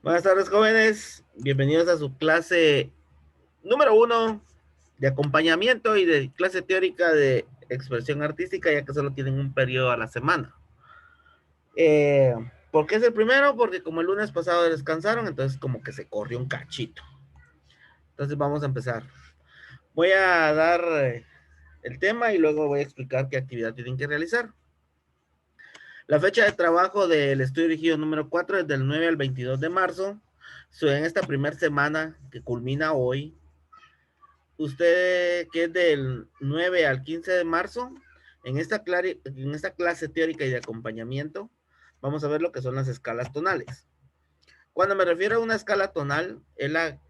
Buenas tardes, jóvenes. Bienvenidos a su clase número 1 de acompañamiento y de clase teórica de expresión artística, ya que solo tienen un periodo a la semana. ¿Por qué es el primero? Porque como el lunes pasado descansaron, entonces como que se corrió un cachito. Entonces vamos a empezar. Voy a dar el tema y luego voy a explicar qué actividad tienen que realizar. La fecha de trabajo del estudio dirigido número 4 es del 9 al 22 de marzo. En esta primera semana que culmina hoy, usted que es del 9 al 15 de marzo, en esta clase teórica y de acompañamiento, vamos a ver lo que son las escalas tonales. Cuando me refiero a una escala tonal, es la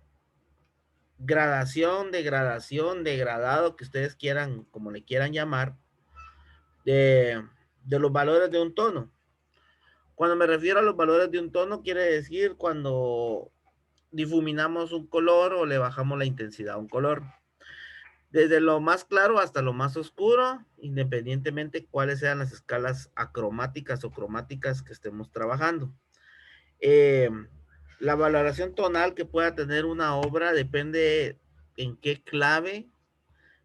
gradación, degradación, degradado, que ustedes quieran, como le quieran llamar, de los valores de un tono. Cuando me refiero a los valores de un tono, quiere decir cuando difuminamos un color o le bajamos la intensidad a un color. Desde lo más claro hasta lo más oscuro, independientemente cuáles sean las escalas acromáticas o cromáticas que estemos trabajando. Eh, la valoración tonal que pueda tener una obra depende en qué clave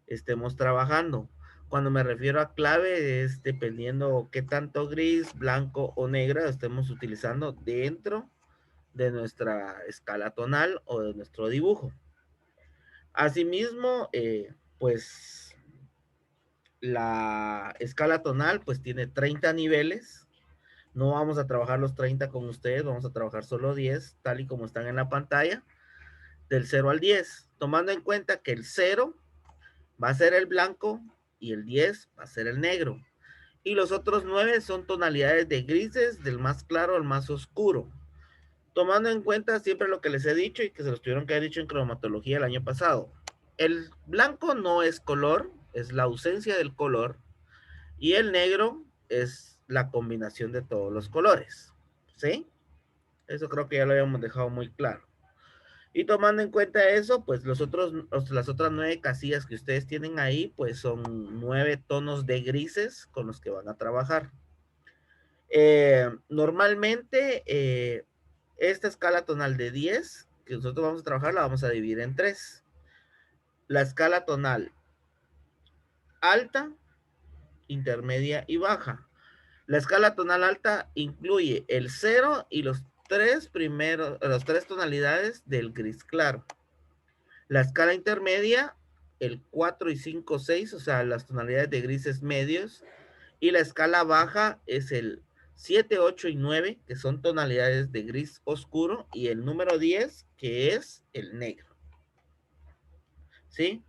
estemos trabajando. Cuando me refiero a clave es dependiendo qué tanto gris, blanco o negra estemos utilizando dentro de nuestra escala tonal o de nuestro dibujo. Asimismo, pues la escala tonal pues tiene 30 niveles. No vamos a trabajar los 30 con ustedes, vamos a trabajar solo 10, tal y como están en la pantalla, del 0 al 10, tomando en cuenta que el 0 va a ser el blanco y el 10 va a ser el negro. Y los otros 9 son tonalidades de grises, del más claro al más oscuro. Tomando en cuenta siempre lo que les he dicho y que se los tuvieron que haber dicho en cromatología el año pasado. El blanco no es color, es la ausencia del color. Y el negro es la combinación de todos los colores. ¿Sí? Eso creo que ya lo habíamos dejado muy claro. Y tomando en cuenta eso, pues las otras 9 casillas que ustedes tienen ahí, pues son 9 tonos de grises con los que van a trabajar. Normalmente, esta escala tonal de 10 que nosotros vamos a trabajar, la vamos a dividir en 3. La escala tonal alta, intermedia y baja. La escala tonal alta incluye el 0 y las tres tonalidades del gris claro. La escala intermedia, el 4 y 5, 6, o sea, las tonalidades de grises medios. Y la escala baja es el 7, 8 y 9, que son tonalidades de gris oscuro. Y el número 10, que es el negro. ¿Sí?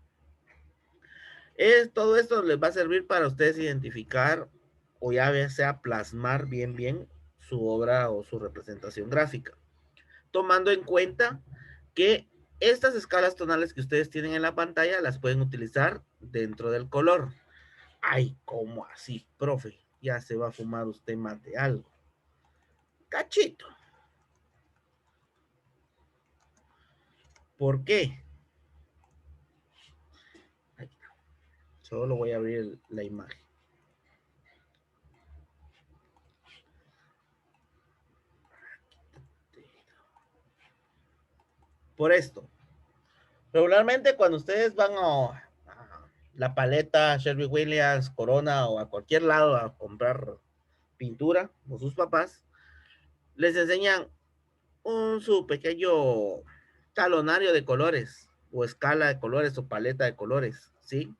Todo esto les va a servir para ustedes identificar o ya sea plasmar bien su obra o su representación gráfica, tomando en cuenta que estas escalas tonales que ustedes tienen en la pantalla las pueden utilizar dentro del color. Ay, ¿cómo así, profe? Ya se va a fumar usted más de algo. Cachito. ¿Por qué? Ay, solo voy a abrir la imagen. Por esto, regularmente cuando ustedes van a la paleta, Sherwin Williams, Corona o a cualquier lado a comprar pintura o sus papás, les enseñan su pequeño talonario de colores o escala de colores o paleta de colores, ¿sí?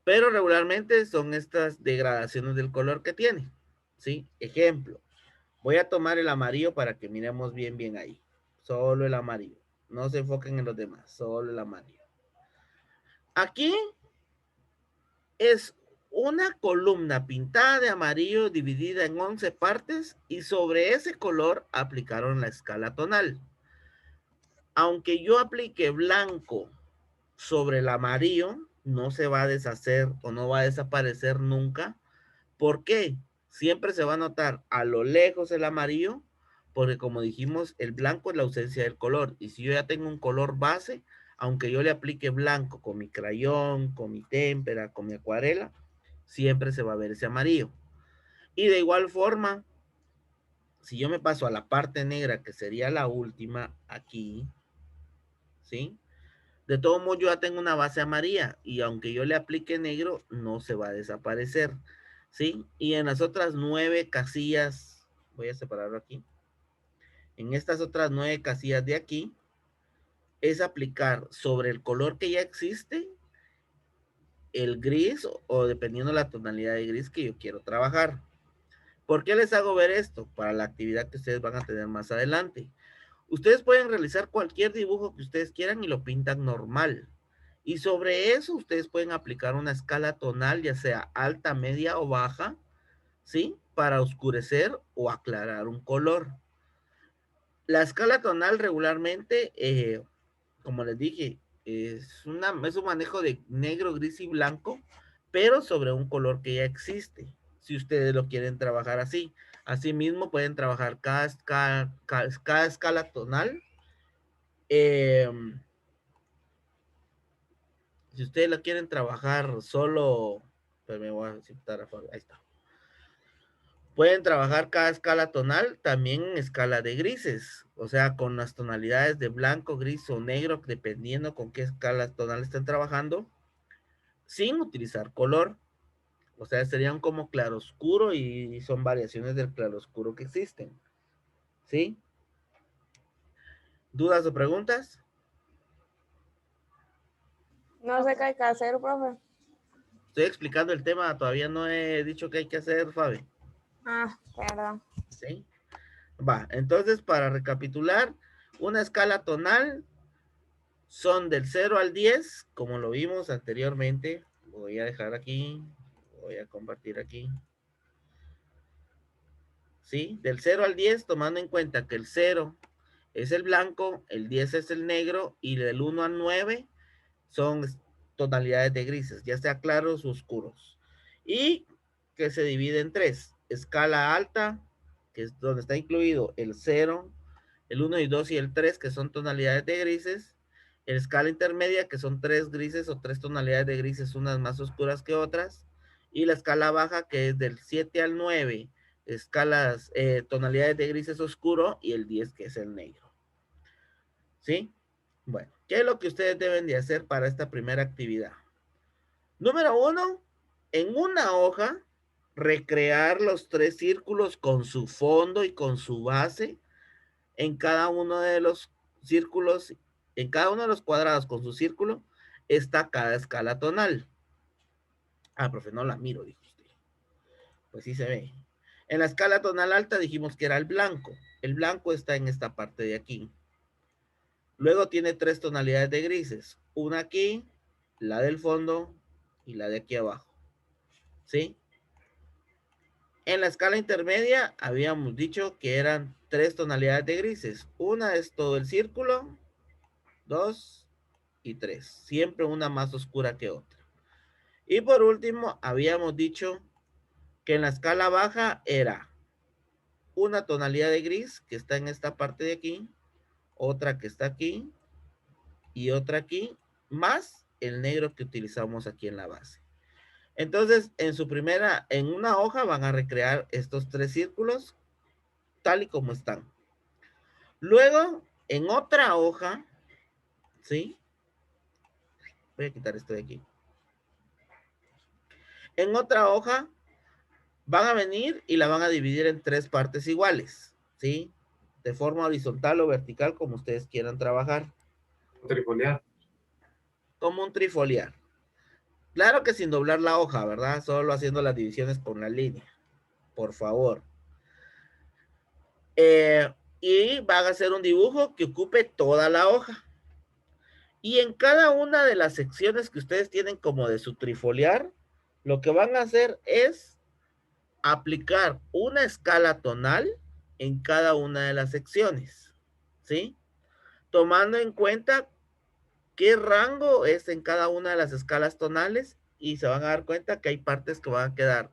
Pero regularmente son estas degradaciones del color que tiene, ¿sí? Ejemplo, voy a tomar el amarillo para que miremos bien ahí. Solo el amarillo. No se enfoquen en los demás, solo el amarillo. Aquí es una columna pintada de amarillo dividida en 11 partes y sobre ese color aplicaron la escala tonal. Aunque yo aplique blanco sobre el amarillo, no se va a deshacer o no va a desaparecer nunca. ¿Por qué? Siempre se va a notar a lo lejos el amarillo, porque como dijimos, el blanco es la ausencia del color. Y si yo ya tengo un color base, aunque yo le aplique blanco con mi crayón, con mi témpera, con mi acuarela, siempre se va a ver ese amarillo. Y de igual forma, si yo me paso a la parte negra, que sería la última aquí, ¿sí? De todo modo, yo ya tengo una base amarilla y aunque yo le aplique negro, no se va a desaparecer, ¿sí? Y en las otras 9 casillas, voy a separarlo aquí, en estas otras 9 casillas de aquí, es aplicar sobre el color que ya existe el gris o dependiendo la tonalidad de gris que yo quiero trabajar. ¿Por qué les hago ver esto? Para la actividad que ustedes van a tener más adelante. Ustedes pueden realizar cualquier dibujo que ustedes quieran y lo pintan normal. Y sobre eso ustedes pueden aplicar una escala tonal, ya sea alta, media o baja, ¿sí? Para oscurecer o aclarar un color. La escala tonal regularmente, como les dije, es un manejo de negro, gris y blanco, pero sobre un color que ya existe, si ustedes lo quieren trabajar así. Asimismo, pueden trabajar cada escala tonal. eh, si ustedes la quieren trabajar solo, pues me voy a citar a Fabio, ahí está. Pueden trabajar cada escala tonal también en escala de grises, o sea, con las tonalidades de blanco, gris o negro, dependiendo con qué escala tonal estén trabajando, sin utilizar color. O sea, serían como claroscuro y son variaciones del claroscuro que existen. ¿Sí? ¿Dudas o preguntas? No sé qué hay que hacer, profe. Estoy explicando el tema, todavía no he dicho qué hay que hacer, Fabi. Ah, perdón. ¿Sí? Va, entonces para recapitular, una escala tonal son del 0 al 10, como lo vimos anteriormente. Voy a dejar aquí, voy a compartir aquí. ¿Sí? Del 0 al 10, tomando en cuenta que el 0 es el blanco, el 10 es el negro y del 1 al 9 son tonalidades de grises, ya sea claros o oscuros. Y que se divide en tres. Escala alta, que es donde está incluido el 0, el 1 y 2 y el 3, que son tonalidades de grises. El escala intermedia, que son 3 grises o 3 tonalidades de grises, unas más oscuras que otras. Y la escala baja, que es del 7 al 9, escalas, tonalidades de grises oscuro, y el 10, que es el negro. ¿Sí? Bueno, ¿qué es lo que ustedes deben de hacer para esta primera actividad? Número 1, en una hoja, recrear los 3 círculos con su fondo y con su base en cada uno de los círculos, en cada uno de los cuadrados con su círculo, está cada escala tonal. Ah, profe, no la miro, dijo usted. Pues sí se ve. En la escala tonal alta dijimos que era el blanco. El blanco está en esta parte de aquí. Luego tiene 3 tonalidades de grises. Una aquí, la del fondo y la de aquí abajo. ¿Sí? En la escala intermedia habíamos dicho que eran 3 tonalidades de grises. Una es todo el círculo, 2 y 3. Siempre una más oscura que otra. Y por último, habíamos dicho que en la escala baja era una tonalidad de gris que está en esta parte de aquí, otra que está aquí y otra aquí, más el negro que utilizamos aquí en la base. Entonces, en una hoja van a recrear estos 3 círculos tal y como están. Luego, en otra hoja, ¿sí? Voy a quitar esto de aquí. En otra hoja van a venir y la van a dividir en 3 partes iguales, ¿sí? De forma horizontal o vertical, como ustedes quieran trabajar. Trifoliar. Como un trifoliar. Claro que sin doblar la hoja, ¿verdad? Solo haciendo las divisiones con la línea. Por favor. Y van a hacer un dibujo que ocupe toda la hoja. Y en cada una de las secciones que ustedes tienen como de su trifoliar, lo que van a hacer es aplicar una escala tonal en cada una de las secciones, ¿sí? Tomando en cuenta qué rango es en cada una de las escalas tonales y se van a dar cuenta que hay partes que van a quedar,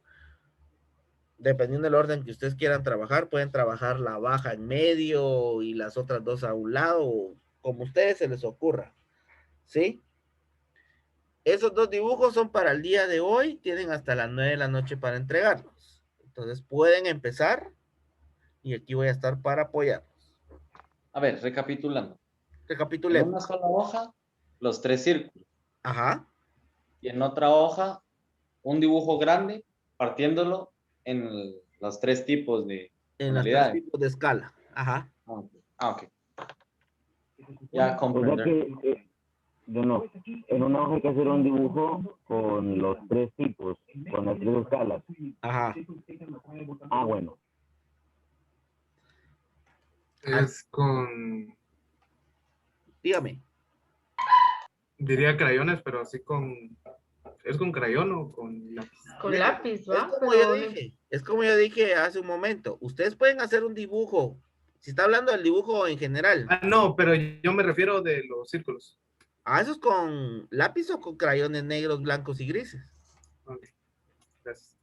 dependiendo del orden que ustedes quieran trabajar, pueden trabajar la baja en medio y las otras dos a un lado, como a ustedes se les ocurra, ¿sí? Esos 2 dibujos son para el día de hoy, tienen hasta las 9 de la noche para entregarlos. Entonces pueden empezar y aquí voy a estar para apoyarlos. A ver, recapitulando. En Recapitulemos. una sola hoja, los 3 círculos. Ajá. Y en otra hoja, un dibujo grande, partiéndolo en los 3 tipos de En los 3 tonalidades. tipos de escala. Ajá. Ok. Ya O sea comprender. que, no, en una hoja hay que hacer un dibujo con los 3 tipos, con las 3 escalas. Ajá. Ah, bueno. Es con, Dígame. diría crayones, pero así con, ¿es con crayón o con lápiz? Con Mire, lápiz, es ¿va? como Pero yo dije, es como yo dije hace un momento. Ustedes pueden hacer un dibujo. Si está hablando del dibujo en general, Ah, no, pero yo me refiero de los círculos. ¿a esos con lápiz o con crayones negros, blancos y grises? Ok, gracias.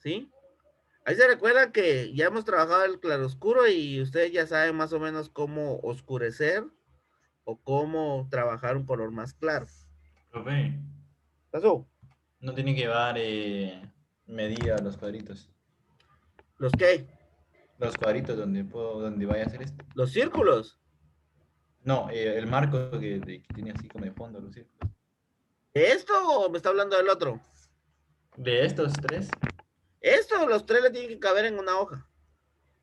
¿Sí? Ahí se recuerda que ya hemos trabajado el claroscuro y ustedes ya saben más o menos cómo oscurecer o cómo trabajar un color más claro. Profe, ¿Pasó? no tiene que llevar medida a los cuadritos. ¿Los qué? Los cuadritos donde vaya a hacer esto. ¿Los círculos? No, el marco que tiene así como de fondo los círculos. ¿De esto o me está hablando del otro? De estos 3. Esto, los 3 le tienen que caber en una hoja.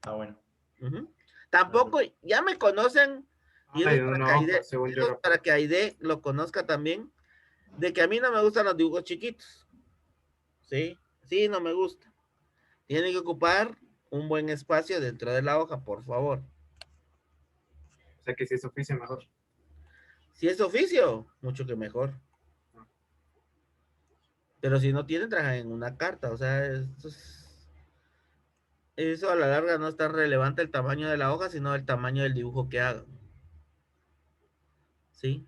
Ah, bueno. Ujú. Tampoco, ya me conocen, y eso Ay, es para que una hoja, Aide, según eso yo. es para que Aide lo conozca también, de que a mí no me gustan los dibujos chiquitos. ¿Sí? Sí, no me gusta. Tiene que ocupar un buen espacio dentro de la hoja, por favor. O sea que si es oficio, mejor. Si es oficio, mucho que mejor. Pero si no tienen, trabajan en una carta. O sea, eso a la larga no es tan relevante el tamaño de la hoja, sino el tamaño del dibujo que hagan. ¿Sí?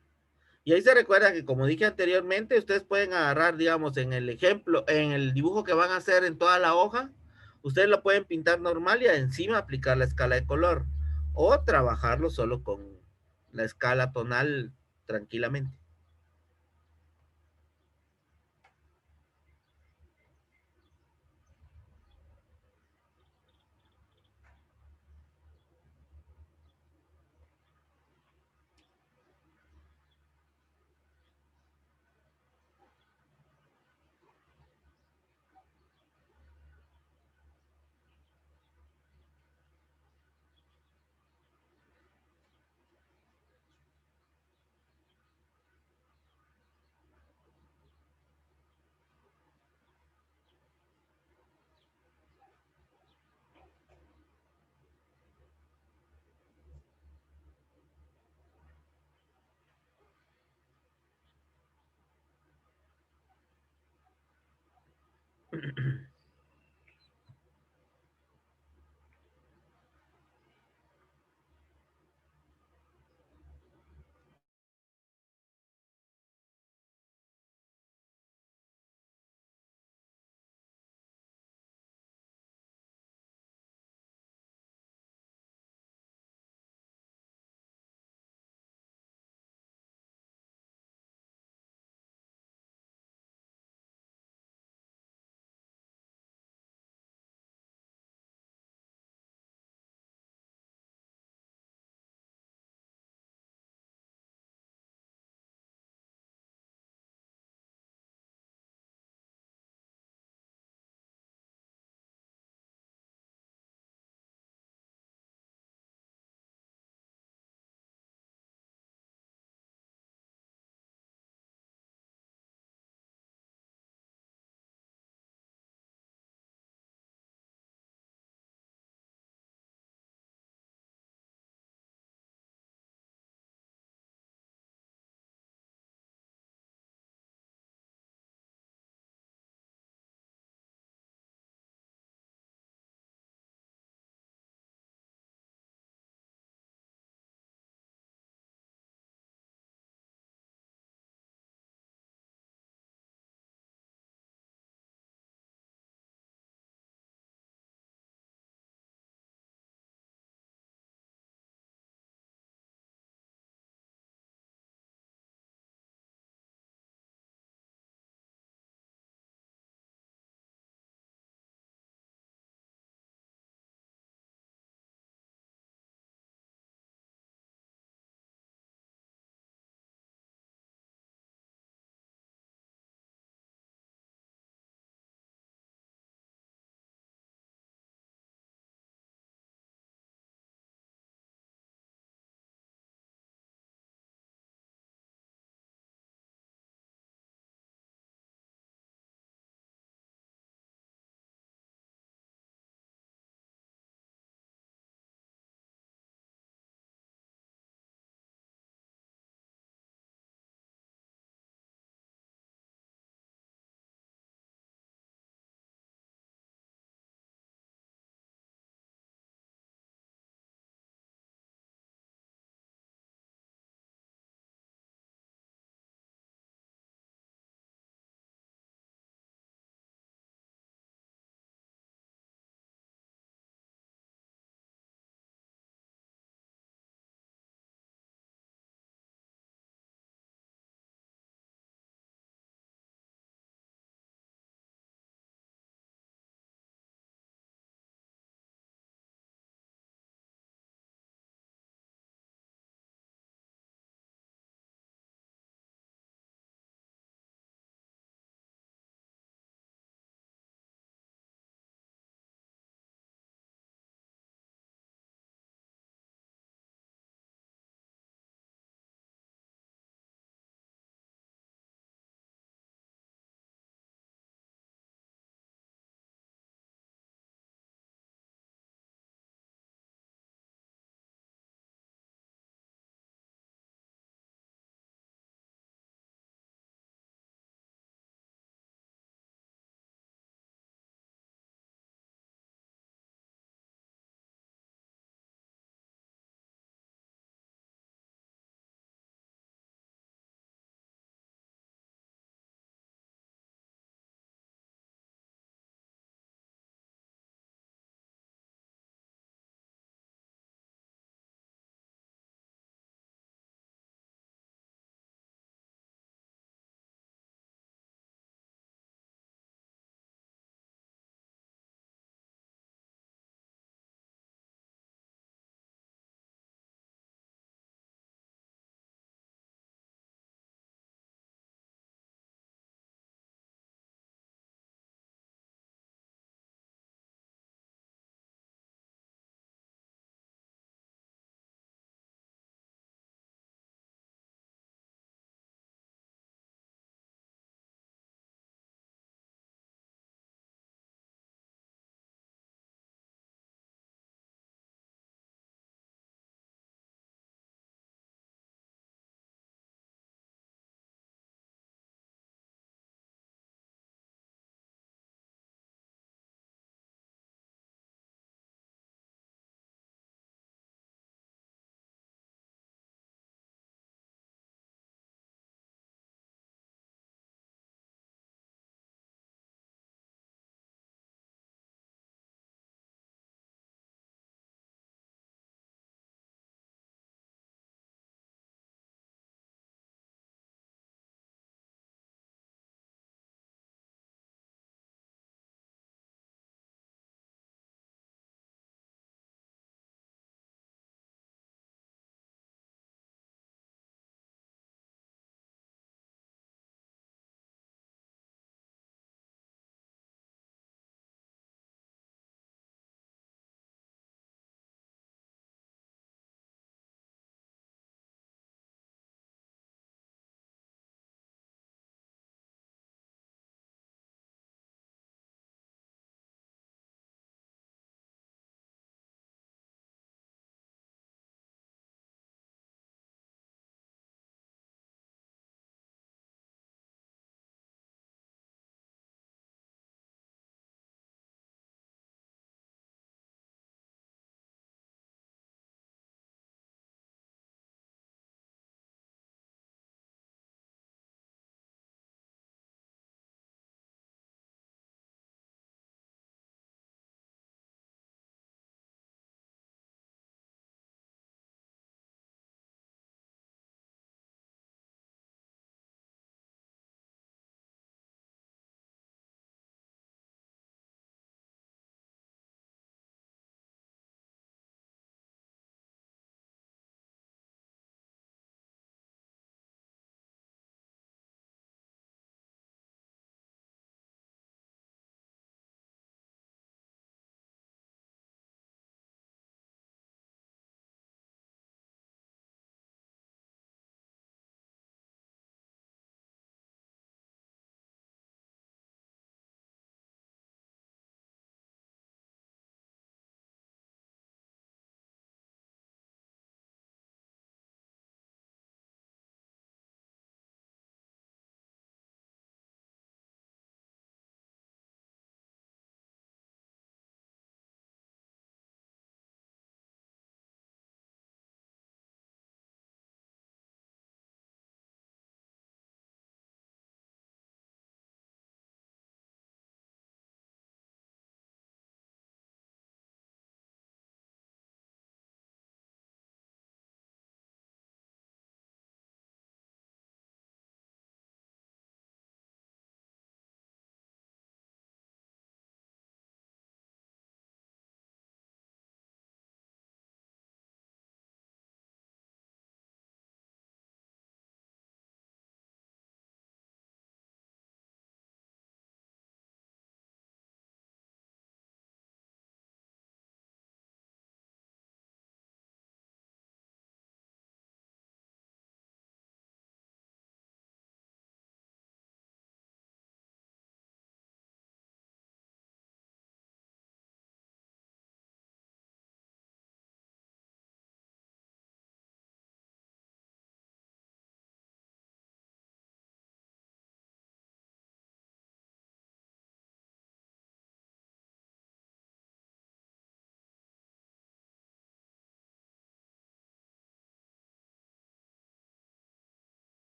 Y ahí se recuerda que, como dije anteriormente, ustedes pueden agarrar, digamos, en el ejemplo, en el dibujo que van a hacer en toda la hoja, ustedes lo pueden pintar normal y encima aplicar la escala de color. O trabajarlo solo con la escala tonal tranquilamente.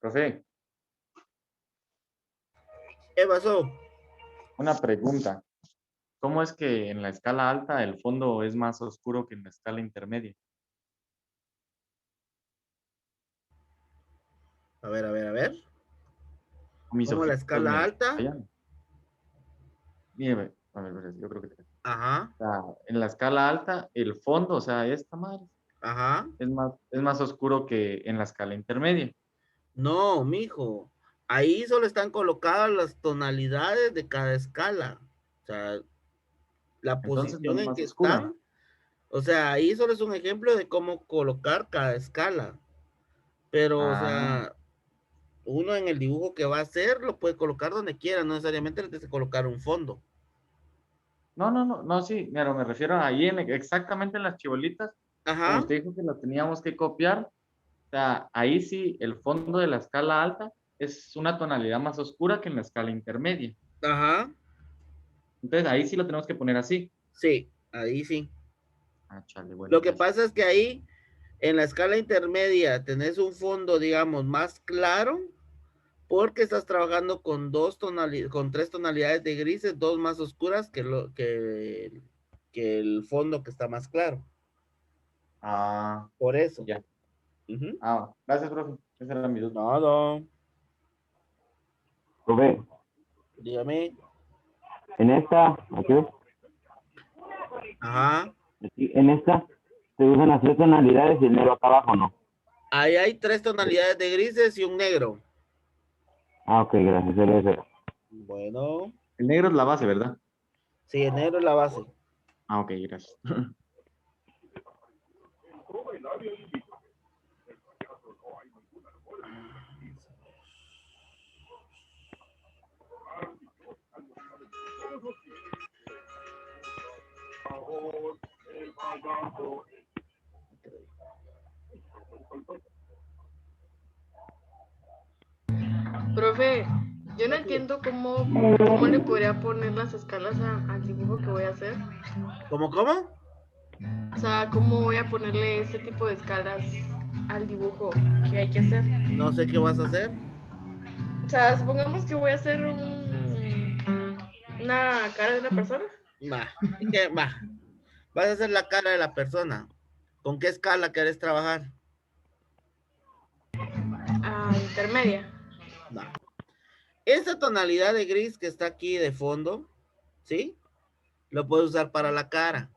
Profe, ¿Qué pasó? una pregunta. ¿Cómo es que en la escala alta el fondo es más oscuro que en la escala intermedia? A ver, a ver, a ver. Mis ¿Cómo la ojitos me escala lo están alta? fallando. Mire, a ver, yo creo que Ajá, o sea, en la escala alta el fondo, o sea, esta madre ajá. es más oscuro que en la escala intermedia. No, mijo. Ahí solo están colocadas las tonalidades de cada escala. O sea, la Entonces no posición es en más que oscura. están. O sea, ahí solo es un ejemplo de cómo colocar cada escala. Pero, o Ah, sea, uno en el dibujo que va a hacer lo puede colocar donde quiera, no necesariamente le tienes que colocar un fondo. no, sí, pero me refiero ahí exactamente en las chibolitas, como Ajá, usted dijo que lo teníamos que copiar, o sea, ahí sí el fondo de la escala alta es una tonalidad más oscura que en la escala intermedia. ajá. Entonces ahí sí lo tenemos que poner así. Sí, ahí sí. Ah, chale, bueno, Lo que gracias. pasa es que ahí, en la escala intermedia, tenés un fondo, digamos, más claro, porque estás trabajando con con tres tonalidades de grises, dos más oscuras que el fondo que está más claro. Ah, Por eso. ya. Ujú. Ah, gracias, profe. Esa era mi duda. Nada. Profe, Dígame. en esta, aquí ves, Ajá. aquí, en esta se usan las tres tonalidades y el negro acá abajo, ¿no? Ahí hay tres tonalidades de grises y un negro. Ah, ok, gracias, solo eso. Bueno, El negro es la base, ¿verdad? sí, el negro es la base. Ah, ok, gracias. Profe, yo no entiendo cómo le podría poner las escalas al dibujo que voy a hacer. ¿Cómo? O sea, cómo voy a ponerle ese tipo de escalas al dibujo que hay que hacer. No sé qué vas a hacer. O sea, supongamos que voy a hacer una cara de una persona. Va. Vas a hacer la cara de la persona. ¿Con qué escala querés trabajar? Intermedia. Va. Esta tonalidad de gris que está aquí de fondo, ¿sí? Lo puedes usar para la cara.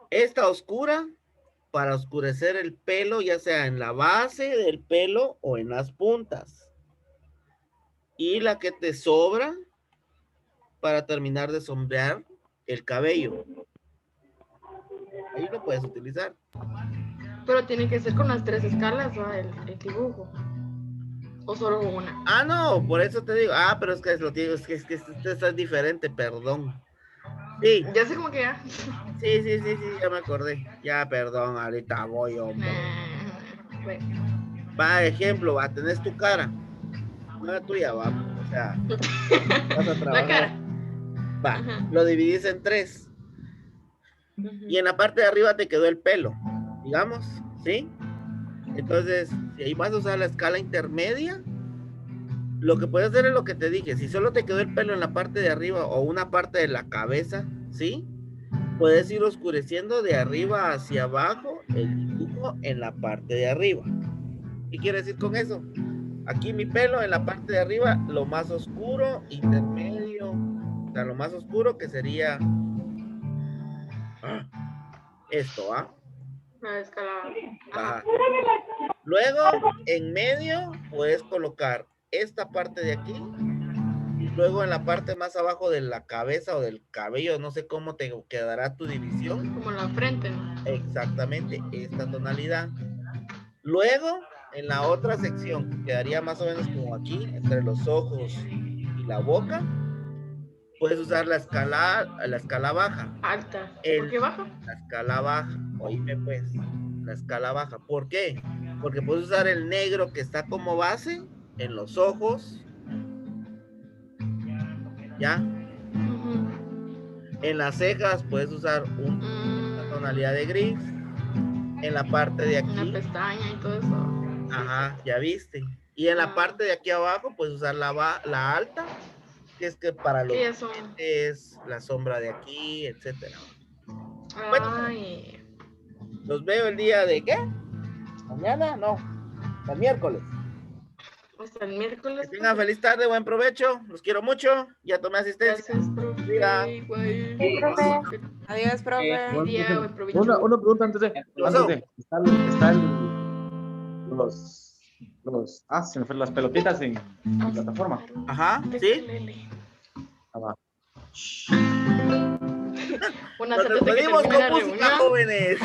Esta oscura para oscurecer el pelo, ya sea en la base del pelo o en las puntas. Y la que te sobra para terminar de sombrear el cabello. Ahí lo puedes utilizar. Pero tiene que ser con las tres escalas, ¿no? El dibujo. O solo una. Ah, no, por eso te digo. Ah, pero es que lo digo, es que esto es diferente, perdón. Sí, Ya sé como que ya. sí, ya me acordé. Ya, perdón, ahorita voy, hombre. Bueno. Va, ejemplo, va, tenés tu cara. No la tuya, va. O sea, vas a La trabajar. cara. Va, Ajá. lo dividís en tres. Y en la parte de arriba te quedó el pelo, digamos, ¿sí? Entonces, si ahí vas a usar la escala intermedia, lo que puedes hacer es lo que te dije. Si solo te quedó el pelo en la parte de arriba o una parte de la cabeza, ¿sí? Puedes ir oscureciendo de arriba hacia abajo el dibujo en la parte de arriba. ¿Qué quiere decir con eso? Aquí mi pelo en la parte de arriba, lo más oscuro, intermedio, o sea, lo más oscuro que sería esto, ¿ah? La escala. Ajá. Luego, en medio, puedes colocar esta parte de aquí. Y luego en la parte más abajo de la cabeza o del cabello, no sé cómo te quedará tu división. Como la frente, ¿no? Exactamente, esta tonalidad. Luego, en la otra sección, que quedaría más o menos como aquí, entre los ojos y la boca, puedes usar la escala baja. Alta. ¿Por El, qué baja? la escala baja, oíme pues, la escala baja. ¿Por qué? Porque puedes usar el negro que está como base en los ojos, ¿ya? En las cejas puedes usar una tonalidad de gris. En la parte de aquí. Una pestaña y todo eso. Ajá, ya viste. Y en la Ah. parte de aquí abajo, pues usar la alta, que es que para los Que ya son. dientes, la sombra de aquí, etcétera. Bueno. Ay. Los veo el día de ¿qué? Mañana, no, el miércoles. Hasta el Que miércoles. tengan feliz tarde, buen provecho. Los quiero mucho. Ya tomé asistencia. Gracias, profe. Mira. Igual. Sí, profe. Adiós, profe. Buen día, buen provecho. Una pregunta antes de. pasó? Se me fue las pelotitas en plataforma. Ajá, ¿sí? Ah, va. Una Nos antes de que despedimos termine con la música, reunión. jóvenes.